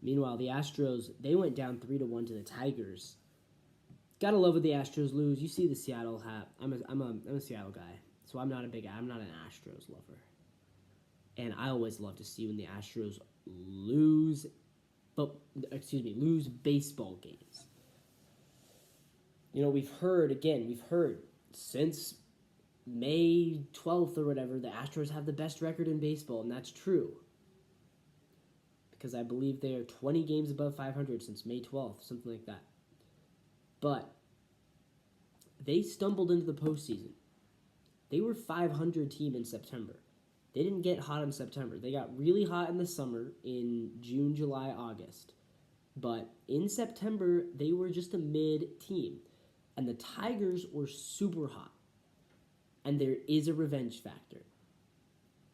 Meanwhile, the Astros, they went down 3-1 to the Tigers. Gotta love when the Astros lose. You see the Seattle hat. I'm a Seattle guy, so I'm not an Astros lover. And I always love to see when the Astros lose baseball games. We've heard since May 12th or whatever, the Astros have the best record in baseball, and that's true. Because I believe they are 20 games above 500 since May 12th, something like that. But they stumbled into the postseason. They were 500 team in September. They didn't get hot in September. They got really hot in the summer in June, July, August. But in September, they were just a mid team. And the Tigers were super hot. And there is a revenge factor.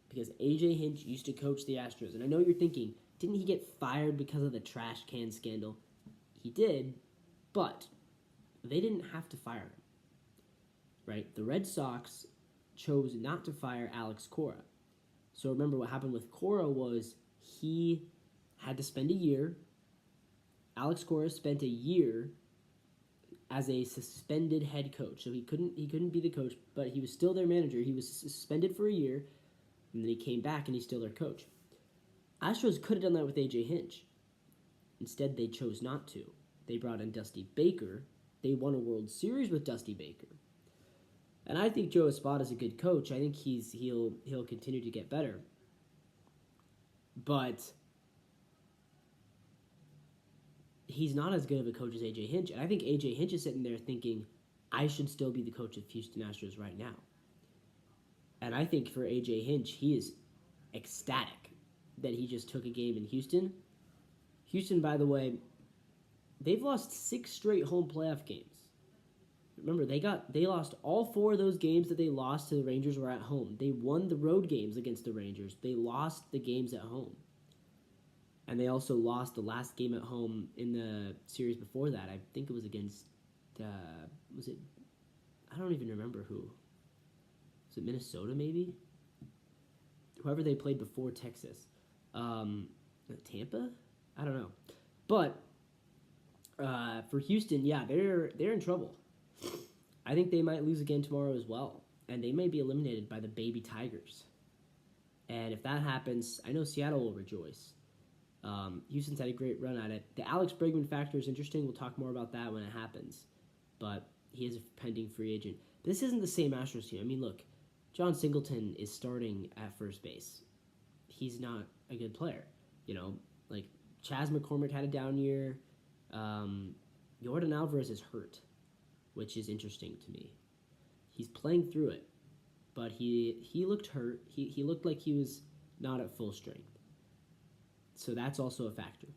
Because AJ Hinch used to coach the Astros. And I know you're thinking, didn't he get fired because of the trash can scandal? He did, but they didn't have to fire him. Right? The Red Sox chose not to fire Alex Cora. So remember what happened with Cora was he had to spend a year. Alex Cora spent a year as a suspended head coach. So he couldn't be the coach, but he was still their manager. He was suspended for a year, and then he came back and he's still their coach. Astros could have done that with AJ Hinch. Instead, they chose not to. They brought in Dusty Baker. They won a World Series with Dusty Baker. And I think Joe Espada is a good coach. I think he'll continue to get better. But he's not as good of a coach as AJ Hinch. And I think AJ Hinch is sitting there thinking, I should still be the coach of Houston Astros right now. And I think for AJ Hinch, he is ecstatic that he just took a game in Houston. Houston, by the way, they've lost 6 straight home playoff games. Remember, they lost all 4 of those games that they lost to the Rangers were at home. They won the road games against the Rangers. They lost the games at home. And they also lost the last game at home in the series before that. I think it was against, I don't even remember who. Was it Minnesota, maybe? Whoever they played before Texas. Tampa? I don't know. But for Houston, yeah, they're in trouble. I think they might lose again tomorrow as well. And they may be eliminated by the baby Tigers. And if that happens, I know Seattle will rejoice. Houston's had a great run at it. The Alex Bregman factor is interesting. We'll talk more about that when it happens. But he is a pending free agent. But this isn't the same Astros team. I mean, look, John Singleton is starting at first base. He's not a good player. Like Chas McCormick had a down year. Yordan Alvarez is hurt, which is interesting to me. He's playing through it, but he looked hurt. He looked like he was not at full strength. So that's also a factor.